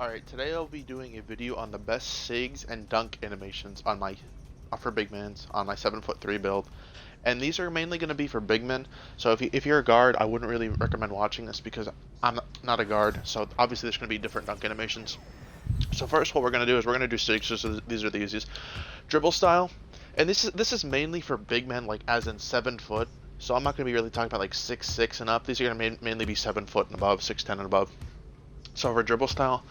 Alright, today I'll be doing a video on the best sigs and dunk animations on my for big mans on my 7'3" build. And these are mainly going to be for big men. So if you're a guard, I wouldn't really recommend watching this because I'm not a guard. So obviously there's going to be different dunk animations. So first what we're going to do is we're going to do sigs, so these are the easiest. Dribble style. And this is mainly for big men, like as in 7 foot. So I'm not going to be really talking about like 6'6" and up. These are going to mainly be 7 foot and above, 6'10" and above. So for dribble style,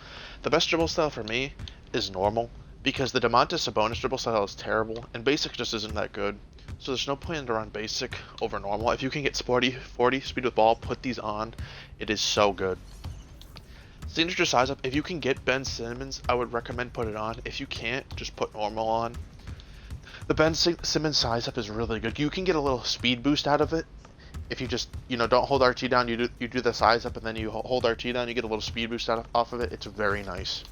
the best dribble style for me is normal because the Domantas Sabonis dribble style is terrible and basic just isn't that good. So there's no point to run basic over normal. If you can get 40 speed with ball, put these on. It is so good. Signature size up. If you can get Ben Simmons, I would recommend put it on. If you can't, just put normal on. The Ben Simmons size up is really good. You can get a little speed boost out of it if you just don't hold RT down. You do the size up and then you hold RT down. You get a little speed boost off of it. It's very nice.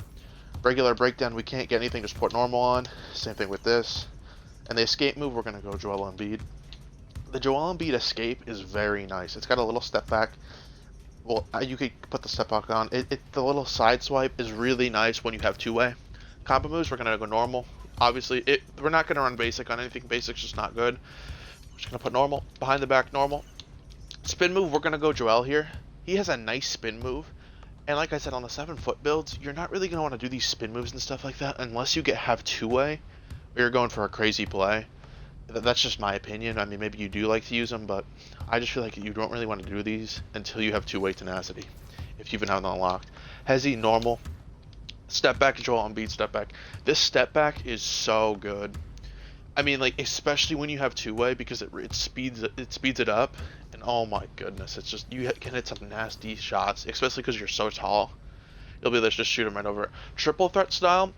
Regular breakdown, we can't get anything. Just put normal on. Same thing with this. And the escape move, we're gonna go Joel Embiid. The Joel Embiid escape is very nice. It's got a little step back. Well, you could put the step back on. The little side swipe is really nice when you have two-way. Combo moves, we're gonna go normal. Obviously, we're not gonna run basic on anything. Basic's just not good. We're just gonna put normal. Behind the back, normal. Spin move, we're gonna go Joel here. He has a nice spin move. And like I said, on the 7-foot builds, you're not really gonna want to do these spin moves and stuff like that unless you have two-way or you're going for a crazy play. That's just my opinion. I mean, maybe you do like to use them, but I just feel like you don't really want to do these until you have two-way tenacity, if you even have them unlocked. Hezi, normal. Step back, Joel Embiid, step back. This step back is so good. I mean, like, especially when you have two-way because it speeds it up, and oh my goodness, it's just you can hit some nasty shots, especially because you're so tall. You'll be able to just shoot them right over it. Triple threat style,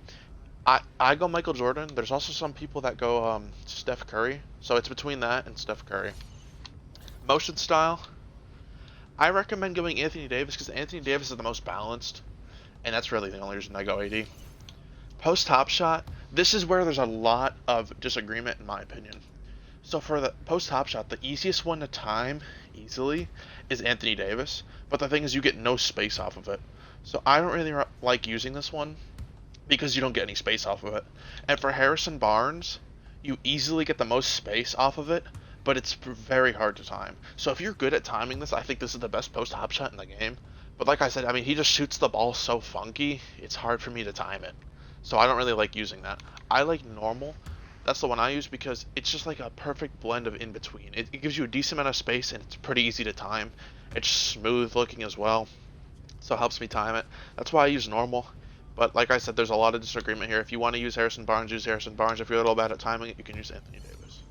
I go Michael Jordan. There's also some people that go Steph Curry, so it's between that and Steph Curry. Motion style, I recommend going Anthony Davis because Anthony Davis is the most balanced, and that's really the only reason I go AD. Post Top Shot, this is where there's a lot of disagreement in my opinion. So for the post Top Shot, the easiest one to time easily is Anthony Davis, but the thing is you get no space off of it. So I don't really like using this one because you don't get any space off of it. And for Harrison Barnes, you easily get the most space off of it, but it's very hard to time. So if you're good at timing this, I think this is the best post Top Shot in the game. But like I said, I mean, he just shoots the ball so funky, it's hard for me to time it. So I don't really like using that. I like normal. That's the one I use because it's just like a perfect blend of in between. It gives you a decent amount of space and it's pretty easy to time. It's smooth looking as well, so it helps me time it. That's why I use normal. But like I said, there's a lot of disagreement here. If you want to use Harrison Barnes, use Harrison Barnes. If you're a little bad at timing it, you can use Anthony Davis.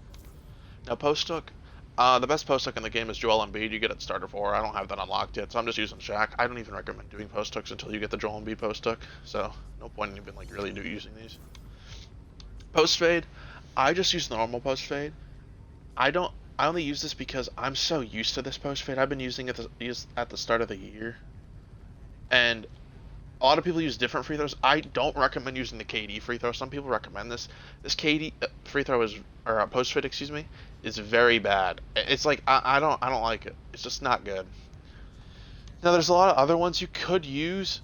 Now post hook. The best post hook in the game is Joel Embiid. You get it starter 4. I don't have that unlocked yet, so I'm just using Shaq. I don't even recommend doing post hooks until you get the Joel Embiid post hook. So no point in even like really using these. Post fade. I just use normal post fade. I only use this because I'm so used to this post fade. I've been using it at the start of the year, and a lot of people use different free throws. I don't recommend using the KD free throw. Some people recommend this. This KD free throw or post fade, excuse me, is very bad. It's like I don't like it. It's just not good. Now there's a lot of other ones you could use.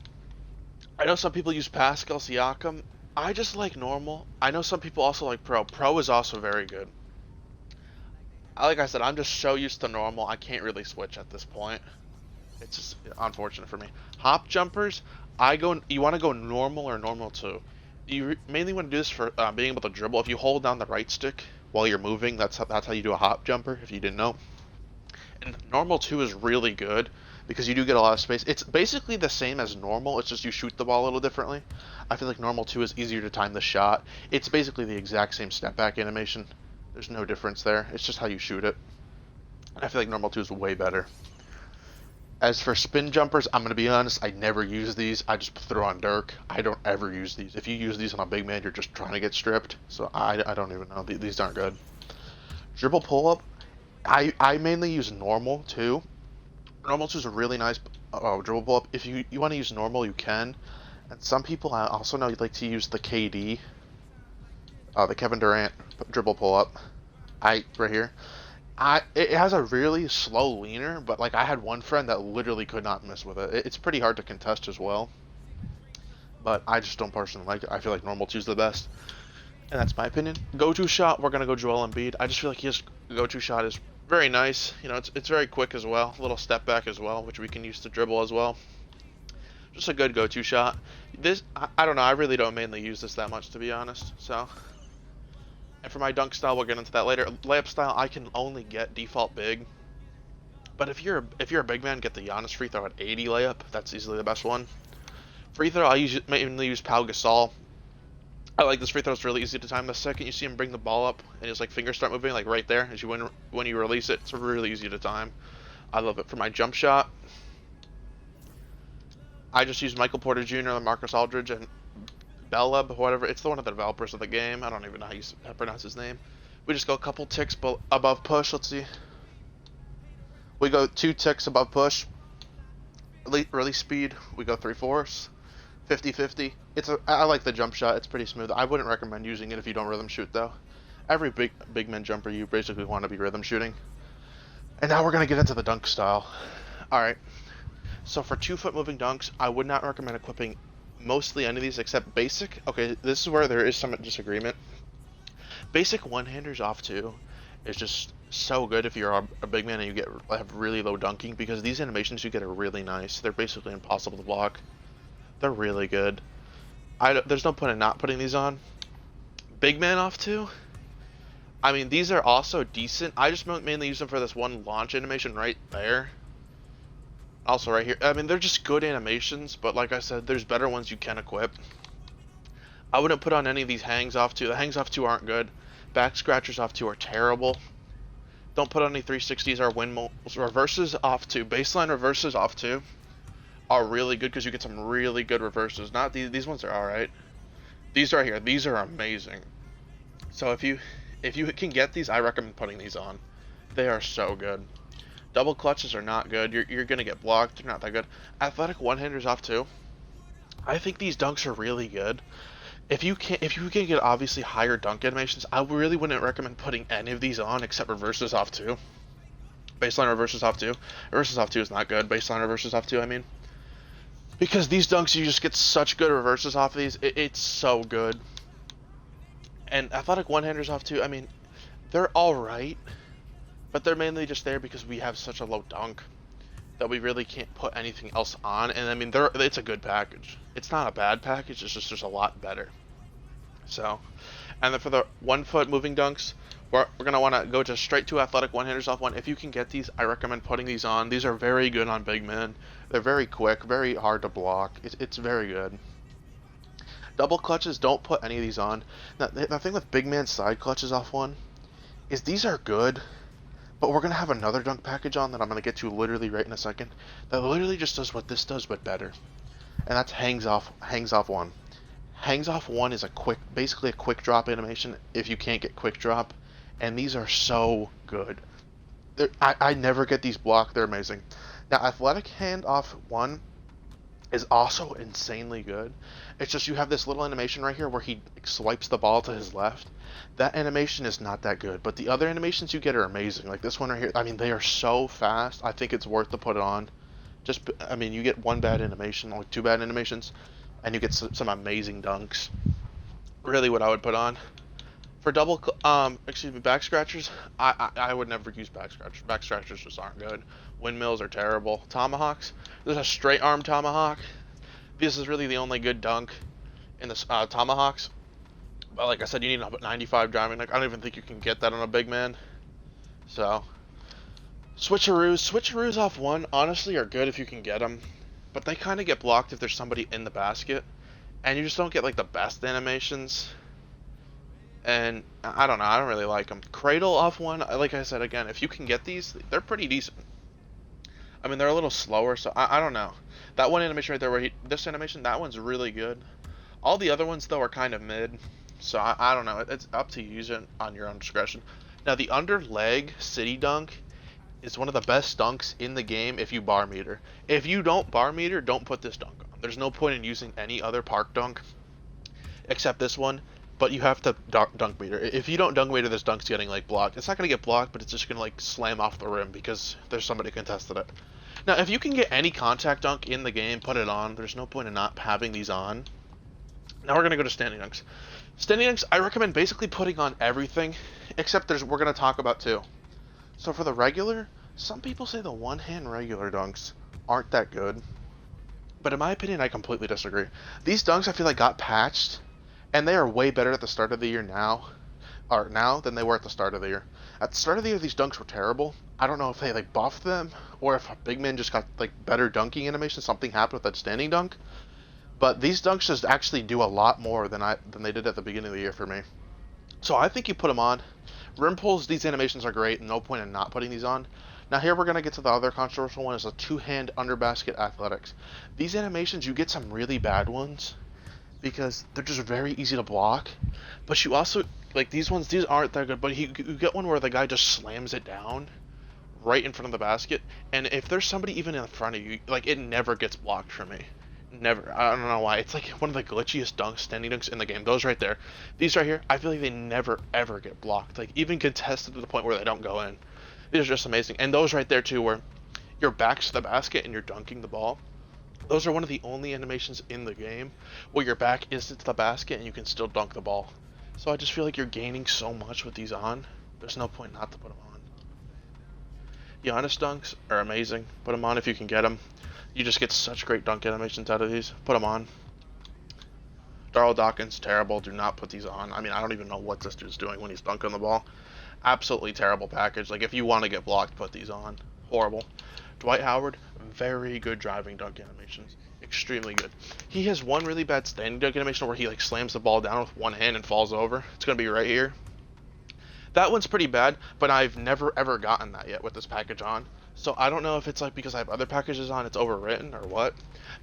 I know some people use Pascal Siakam. I just like normal. I know some people also like pro. Pro is also very good. Like I said, I'm just so used to normal. I can't really switch at this point. It's just unfortunate for me. Hop jumpers, you want to go normal or normal 2. You mainly want to do this for being able to dribble. If you hold down the right stick while you're moving, that's how you do a hop jumper, if you didn't know. And normal 2 is really good because you do get a lot of space. It's basically the same as normal, it's just you shoot the ball a little differently. I feel like normal 2 is easier to time the shot. It's basically the exact same step back animation. There's no difference there. It's just how you shoot it. And I feel like normal 2 is way better. As for spin jumpers, I'm going to be honest, I never use these. I just throw on Dirk. I don't ever use these. If you use these on a big man, you're just trying to get stripped. So I don't even know. These aren't good. Dribble pull-up, I mainly use normal, too. Normal 2 is a really nice dribble pull-up. If you want to use normal, you can. And some people I also know like to use the KD, the Kevin Durant dribble pull-up. Right here. It has a really slow leaner, but like I had one friend that literally could not miss with it. It's pretty hard to contest as well. but I just don't personally like it. I feel like normal 2 is the best, and that's my opinion. Go-to shot, we're gonna go Joel Embiid. I just feel like his go-to shot is very nice. You know, it's very quick as well, a little step back as well, which we can use to dribble as well. Just a good go-to shot. This, I don't know, I really don't mainly use this that much, to be honest. So, and for my dunk style, we'll get into that later. Layup style, I can only get default big. But if you're a big man, get the Giannis free throw at 80 layup. That's easily the best one. Free throw, I mainly use Pau Gasol. I like this free throw. It's really easy to time. The second you see him bring the ball up and his like fingers start moving, like right there, as you when you release it, it's really easy to time. I love it. For my jump shot, I just use Michael Porter Jr., Marcus Aldridge, and Bellub, whatever. It's the one of the developers of the game. I don't even know how you pronounce his name. We just go a couple ticks above push. Let's see. We go 2 ticks above push. Release speed, we go 3/4. 50-50. I like the jump shot. It's pretty smooth. I wouldn't recommend using it if you don't rhythm shoot though. Every big man jumper you basically want to be rhythm shooting. And now we're gonna get into the dunk style. All right. So for 2-foot moving dunks, I would not recommend equipping mostly any of these except basic. Okay, this is where there is some disagreement. Basic one-handers off 2 is just so good if you're a big man and you have really low dunking, because these animations you get are really nice. They're basically impossible to block. They're really good. There's no point in not putting these on. Big man off 2. I mean, these are also decent. I just mainly use them for this one launch animation right there. Also right here. I mean, they're just good animations, but like I said, there's better ones you can equip. I wouldn't put on any of these hangs off 2. The hangs off 2 aren't good. Back scratchers off 2 are terrible. Don't put on any 360s or windmills. Reverses off 2. Baseline reverses off 2 are really good because you get some really good reverses. Not these ones are alright. These right here, these are amazing. So if you can get these, I recommend putting these on. They are so good. Double clutches are not good. You're gonna get blocked. They're not that good. Athletic one-handers off 2. I think these dunks are really good. If you can get obviously higher dunk animations, I really wouldn't recommend putting any of these on except reverses off 2. Baseline reverses off 2. Reverses off 2 is not good. Baseline reverses off 2, I mean. Because these dunks, you just get such good reverses off of these. It's so good. And athletic one-handers off 2, I mean, they're alright. But they're mainly just there because we have such a low dunk that we really can't put anything else on. And I mean, it's a good package. It's not a bad package, it's just a lot better. So, and then for the 1-foot moving dunks, we're going to want to go just straight to athletic one-handers off 1. If you can get these, I recommend putting these on. These are very good on big men. They're very quick, very hard to block. It's very good. Double clutches, don't put any of these on. Now, the thing with big man side clutches off 1 is these are good, but we're going to have another dunk package on that I'm going to get to literally right in a second that literally just does what this does, but better. And that's hangs off 1. Hangs off 1 is basically a quick drop animation if you can't get quick drop. And these are so good. I never get these blocked. They're amazing. Now, athletic hand off 1 is also insanely good. It's just you have this little animation right here where he swipes the ball to his left. That animation is not that good, but the other animations you get are amazing. Like this one right here. I mean, they are so fast. I think it's worth to put it on. I mean, you get 1 bad animation, like 2 bad animations, and you get some amazing dunks. Really what I would put on. For back scratchers, I would never use back scratchers. Back scratchers just aren't good. Windmills are terrible. Tomahawks, there's a straight arm tomahawk. This is really the only good dunk in the tomahawks. But like I said, you need a 95 driving. Like I don't even think you can get that on a big man. So, switcheroos off 1 honestly are good if you can get them, but they kind of get blocked if there's somebody in the basket, and you just don't get like the best animations. And I don't know, I don't really like them. Cradle off 1, like I said again, if you can get these, they're pretty decent. I mean, they're a little slower, so I don't know. That one animation right there, this animation, that one's really good. All the other ones, though, are kind of mid. So I don't know. It's up to you. Use it on your own discretion. Now, the under leg city dunk is one of the best dunks in the game if you bar meter. If you don't bar meter, don't put this dunk on. There's no point in using any other park dunk except this one. But you have to dunk meter. If you don't dunk meter, this dunk's getting like blocked. It's not gonna get blocked, but it's just gonna like slam off the rim because there's somebody contested it. Now, if you can get any contact dunk in the game, put it on. There's no point in not having these on. Now we're gonna go to standing dunks. Standing dunks, I recommend basically putting on everything, except we're gonna talk about two. So for the regular, some people say the one-hand regular dunks aren't that good, but in my opinion, I completely disagree. These dunks I feel like got patched, and they are way better at the start of the year now than they were at the start of the year. At the start of the year, these dunks were terrible. I don't know if they like buffed them or if big men just got like better dunking animation. Something happened with that standing dunk. But these dunks just actually do a lot more than they did at the beginning of the year for me. So I think you put them on. Rim pulls, these animations are great. No point in not putting these on. Now here we're going to get to the other controversial one, is a two-hand under basket athletics. These animations, you get some really bad ones because they're just very easy to block. But you also, like these ones, these aren't that good, but you get one where the guy just slams it down right in front of the basket. And if there's somebody even in front of you, like it never gets blocked for me. Never. I don't know why. It's like one of the glitchiest dunks, standing dunks in the game. Those right there. These right here, I feel like they never ever get blocked. Like even contested to the point where they don't go in. These are just amazing. And those right there too, where your back's to the basket and you're dunking the ball. Those are one of the only animations in the game where your back isn't to the basket and you can still dunk the ball. So I just feel like you're gaining so much with these on. There's no point not to put them on. Giannis dunks are amazing. Put them on if you can get them. You just get such great dunk animations out of these. Put them on. Darrell Dawkins, terrible. Do not put these on. I mean, I don't even know what this dude's doing when he's dunking the ball. Absolutely terrible package. Like, if you want to get blocked, put these on. Horrible. Dwight Howard, very good driving dunk animations. Extremely good. He has one really bad standing dunk animation where he, like, slams the ball down with one hand and falls over. It's going to be right here. That one's pretty bad, but I've never, ever gotten that yet with this package on. So I don't know if it's like because I have other packages on, it's overwritten or what,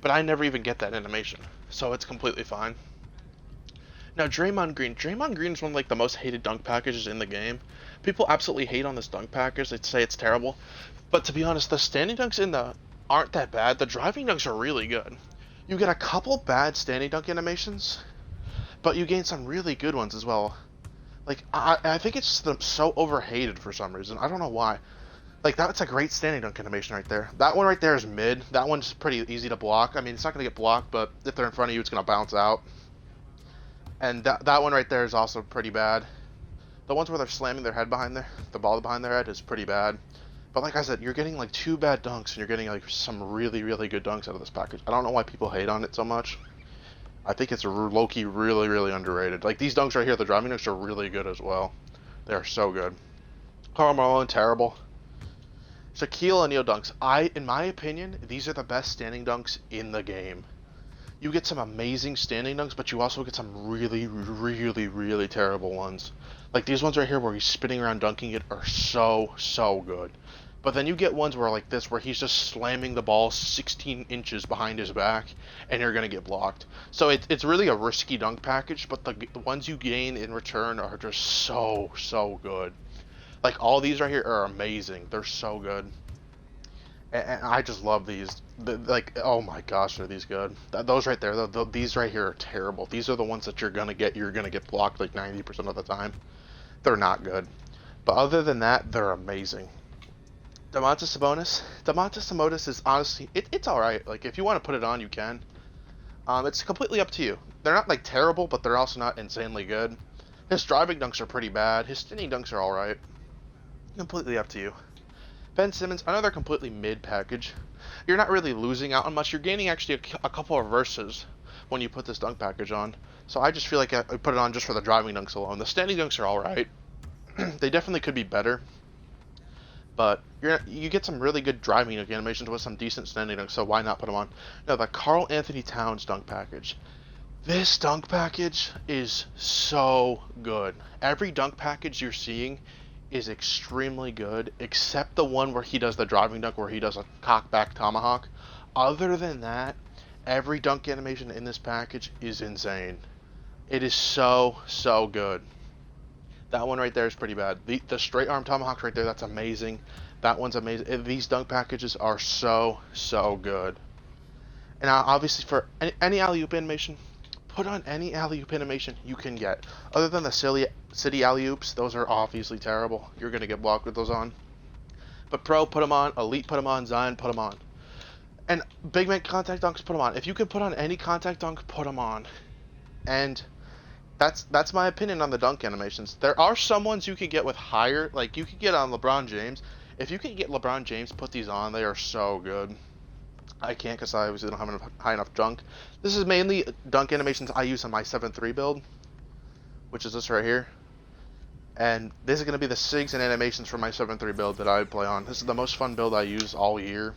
but I never even get that animation, so it's completely fine. Now Draymond Green. Draymond Green is one of like the most hated dunk packages in the game. People absolutely hate on this dunk package. They say it's terrible, but to be honest, the standing dunks in the aren't that bad. The driving dunks are really good. You get a couple bad standing dunk animations, but you gain some really good ones as well. Like I think it's so overhated for some reason. I don't know why. Like, that's a great standing dunk animation right there. That one right there is mid. That one's pretty easy to block. I mean, it's not going to get blocked, but if they're in front of you, it's going to bounce out. And that one right there is also pretty bad. The ones where they're slamming their head behind the ball behind their head is pretty bad. But like I said, you're getting like two bad dunks, and you're getting like some really, really good dunks out of this package. I don't know why people hate on it so much. I think it's low-key really, really underrated. Like, these dunks right here, the driving dunks are really good as well. They are so good. Karl Malone, terrible. Shaquille O'Neal dunks. In my opinion, these are the best standing dunks in the game. You get some amazing standing dunks, but you also get some really, really, really terrible ones. Like these ones right here where he's spinning around dunking it are so, so good. But then you get ones where like this, where he's just slamming the ball 16 inches behind his back, and you're going to get blocked. So it's really a risky dunk package, but the ones you gain in return are just so, so good. Like, all these right here are amazing. They're so good. And I just love these. Like, oh my gosh, are these good. Those right there, these right here are terrible. These are the ones that you're going to get blocked like 90% of the time. They're not good. But other than that, they're amazing. Domantas Sabonis is honestly, it's alright. Like, if you want to put it on, you can. It's completely up to you. They're not, like, terrible, but they're also not insanely good. His driving dunks are pretty bad. His standing dunks are alright. Completely up to you. Ben Simmons, another completely mid package. You're not really losing out on much. You're gaining actually a couple of verses when you put this dunk package on. So I just feel like I put it on just for the driving dunks alone. The standing dunks are alright. They definitely could be better. But you get some really good driving dunk animations with some decent standing dunks, so why not put them on? Now, the Karl Anthony Towns dunk package. This dunk package is so good. Every dunk package you're seeing is extremely good, except the one where he does the driving dunk, where he does a cock back tomahawk. Other than that, every dunk animation in this package is insane. It is so, so good. That one right there is pretty bad. The straight arm tomahawk right there, that's amazing. That one's amazing. These dunk packages are so, so good. And obviously for any alley-oop animation, put on any alley-oop animation you can get. Other than the city alley-oops, those are obviously terrible. You're going to get blocked with those on. But Pro, put them on. Elite, put them on. Zion, put them on. And big man contact dunks, put them on. If you can put on any contact dunk, put them on. And that's my opinion on the dunk animations. There are some ones you could get with higher, like you could get on LeBron James. If you can get LeBron James put these on, they are so good. I can't because I obviously don't have enough, high enough dunk. This is mainly dunk animations I use on my 7.3 build, which is this right here. And this is going to be the SIGs and animations for my 7.3 build that I play on. This is the most fun build I use all year.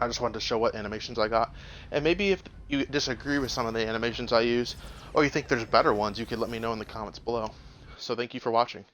I just wanted to show what animations I got. And maybe if you disagree with some of the animations I use, or you think there's better ones, you can let me know in the comments below. So thank you for watching.